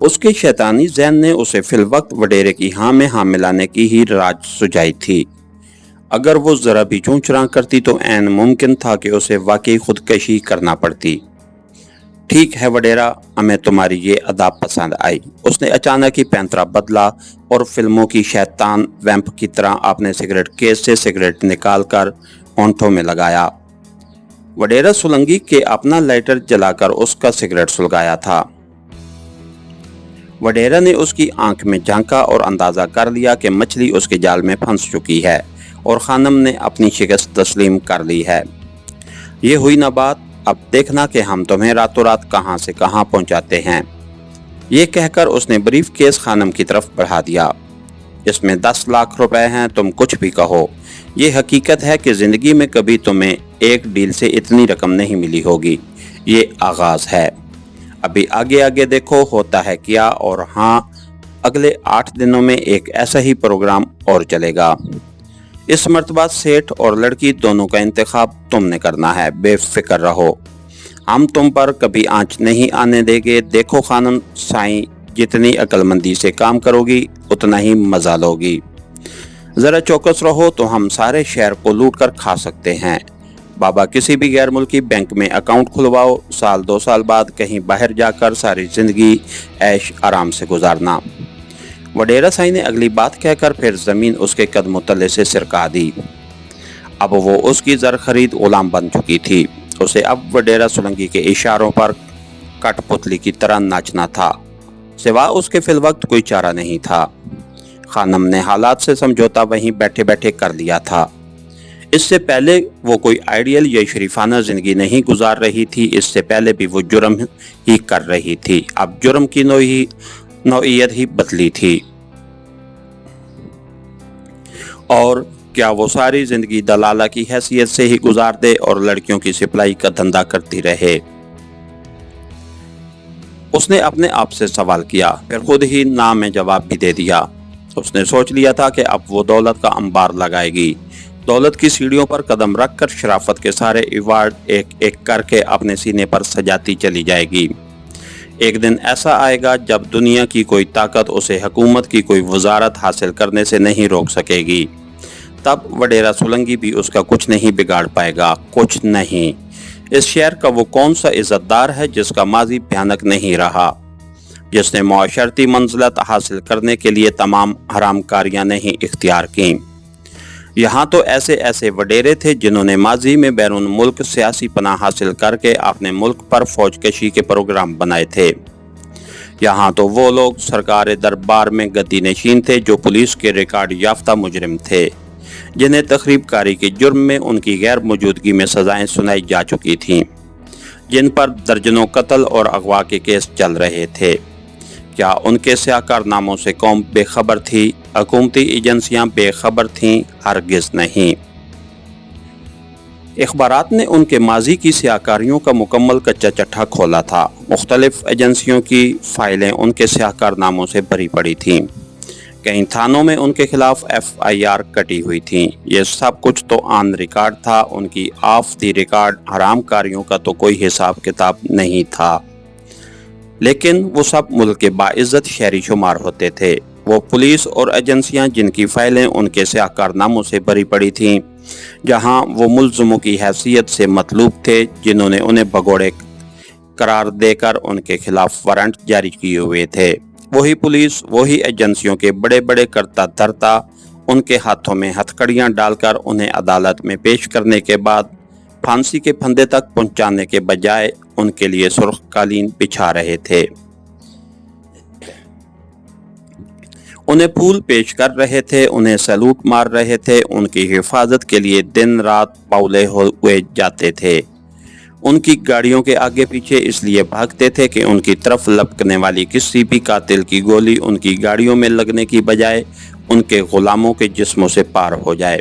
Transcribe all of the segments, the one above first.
اس کے شیطانی ذہن نے اسے فی الوقت وڈیرے کی ہاں میں ہاں ملانے کی ہی راج سجائی تھی۔ اگر وہ ذرا بھی چون چرا کرتی تو عین ممکن تھا کہ اسے واقعی خودکشی کرنا پڑتی۔ ٹھیک ہے وڈیرا، ہمیں تمہاری یہ ادا پسند آئی۔ اس نے اچانک ہی پینترا بدلا اور فلموں کی شیطان ویمپ کی طرح اپنے سگریٹ کیس سے سگریٹ نکال کر ہونٹوں میں لگایا۔ وڈیرا سولنگی کے اپنا لائٹر جلا کر اس کا سگریٹ سلگایا تھا۔ وڈیرا نے اس کی آنکھ میں جھانکا اور اندازہ کر لیا کہ مچھلی اس کے جال میں پھنس چکی ہے اور خانم نے اپنی شکست تسلیم کر لی ہے۔ یہ ہوئی نہ بات، اب دیکھنا کہ ہم تمہیں راتوں رات کہاں سے کہاں پہنچاتے ہیں۔ یہ کہہ کر اس نے بریف کیس خانم کی طرف بڑھا دیا۔ اس میں 10 لاکھ روپے ہیں، تم کچھ بھی کہو۔ یہ حقیقت ہے کہ زندگی میں کبھی تمہیں ایک ڈیل سے اتنی رقم نہیں ملی ہوگی۔ یہ آغاز ہے، ابھی آگے آگے دیکھو ہوتا ہے کیا۔ اور ہاں، اگلے 8 دنوں میں ایک ایسا ہی پروگرام اور چلے گا۔ اس مرتبہ سیٹھ اور لڑکی دونوں کا انتخاب تم نے کرنا ہے، بے فکر رہو، ہم تم پر کبھی آنچ نہیں آنے دیں گے۔ دیکھو خانم سائیں، جتنی عقل مندی سے کام کرو گی اتنا ہی مزہ لوگی۔ ذرا چوکس رہو تو ہم سارے شہر کو لوٹ کر کھا سکتے ہیں۔ بابا کسی بھی غیر ملکی بینک میں اکاؤنٹ کھلواؤ، سال 2 سال بعد کہیں باہر جا کر ساری زندگی عیش آرام سے گزارنا۔ وڈیرا سائی نے اگلی بات کہہ کر پھر زمین اس کے قدموں تلے سے سرکا دی۔ اب وہ اس کی زر خرید غلام بن چکی تھی۔ اسے اب وڈیرا سولنگی کے اشاروں پر کٹ پتلی کی طرح ناچنا تھا، سوا اس کے فی الوقت کوئی چارہ نہیں تھا۔ خانم نے حالات سے سمجھوتا وہیں بیٹھے بیٹھے کر لیا تھا۔ اس سے پہلے وہ کوئی آئیڈیل یا شریفانہ زندگی نہیں گزار رہی تھی، اس سے پہلے بھی وہ جرم ہی کر رہی تھی، اب جرم کی نوعیت ہی بدلی تھی۔ اور کیا وہ ساری زندگی دلالہ کی حیثیت سے ہی گزار دے اور لڑکیوں کی سپلائی کا دھندا کرتی رہے؟ اس نے اپنے آپ سے سوال کیا، پھر خود ہی نہ میں جواب بھی دے دیا۔ اس نے سوچ لیا تھا کہ اب وہ دولت کا انبار لگائے گی، دولت کی سیڑھیوں پر قدم رکھ کر شرافت کے سارے ایوارڈ ایک ایک کر کے اپنے سینے پر سجاتی چلی جائے گی۔ ایک دن ایسا آئے گا جب دنیا کی کوئی طاقت اسے حکومت کی کوئی وزارت حاصل کرنے سے نہیں روک سکے گی۔ تب وڈیرا سولنگی بھی اس کا کچھ نہیں بگاڑ پائے گا، کچھ نہیں۔ اس شہر کا وہ کون سا عزت دار ہے جس کا ماضی بھیانک نہیں رہا، جس نے معاشرتی منزلت حاصل کرنے کے لیے تمام حرام کاریاں نہیں اختیار کیں؟ یہاں تو ایسے ایسے وڈیرے تھے جنہوں نے ماضی میں بیرون ملک سیاسی پناہ حاصل کر کے اپنے ملک پر فوج کشی کے پروگرام بنائے تھے۔ یہاں تو وہ لوگ سرکار دربار میں گدی نشین تھے جو پولیس کے ریکارڈ یافتہ مجرم تھے، جنہیں تخریب کاری کے جرم میں ان کی غیر موجودگی میں سزائیں سنائی جا چکی تھیں، جن پر درجنوں قتل اور اغوا کے کیس چل رہے تھے۔ کیا ان کے سیاہ کارناموں سے قوم بے خبر تھی؟ حکومتی ایجنسیاں بے خبر تھیں؟ ہرگز نہیں۔ اخبارات نے ان کے ماضی کی سیاہکاریوں کا مکمل کچا چٹھا کھولا تھا۔ مختلف ایجنسیوں کی فائلیں ان کے سیاہ کارناموں سے بھری پڑی تھیں، کئی تھانوں میں ان کے خلاف FIR کٹی ہوئی تھیں۔ یہ سب کچھ تو آن ریکارڈ تھا، ان کی آف دی ریکارڈ حرام کاریوں کا تو کوئی حساب کتاب نہیں تھا۔ لیکن وہ سب ملک کے باعزت شہری شمار ہوتے تھے۔ وہ پولیس اور ایجنسیاں جن کی فائلیں ان کے سیاہ کارناموں سے بھری پڑی تھیں، جہاں وہ ملزموں کی حیثیت سے مطلوب تھے، جنہوں نے انہیں بھگوڑے قرار دے کر ان کے خلاف وارنٹ جاری کیے ہوئے تھے، وہی پولیس، وہی ایجنسیوں کے بڑے بڑے کرتا دھرتا ان کے ہاتھوں میں ہتھکڑیاں ڈال کر انہیں عدالت میں پیش کرنے کے بعد پھانسی کے پھندے تک پہنچانے کے بجائے ان کے لیے سرخ قالین بچھا رہے تھے، انہیں پھول پیش کر رہے تھے، انہیں سیلوٹ مار رہے تھے، ان کی حفاظت کے لیے دن رات پاؤلے ہوئے جاتے تھے، ان کی گاڑیوں کے آگے پیچھے اس لیے بھاگتے تھے کہ ان کی طرف لپکنے والی کسی بھی قاتل کی گولی ان کی گاڑیوں میں لگنے کی بجائے ان کے غلاموں کے جسموں سے پار ہو جائے۔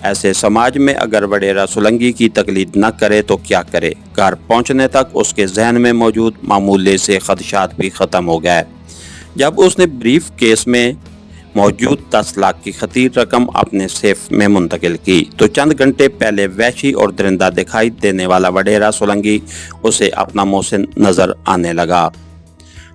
ایسے سماج میں اگر وڈیرا سولنگی کی تقلید نہ کرے تو کیا کرے؟ گھر پہنچنے تک اس کے ذہن میں موجود معمولے سے خدشات بھی ختم ہو گئے۔ جب اس نے بریف کیس میں موجود 10 لاکھ کی خطیر رقم اپنے سیف میں منتقل کی تو چند گھنٹے پہلے وحشی اور درندہ دکھائی دینے والا وڈیرا سولنگی اسے اپنا محسن نظر آنے لگا۔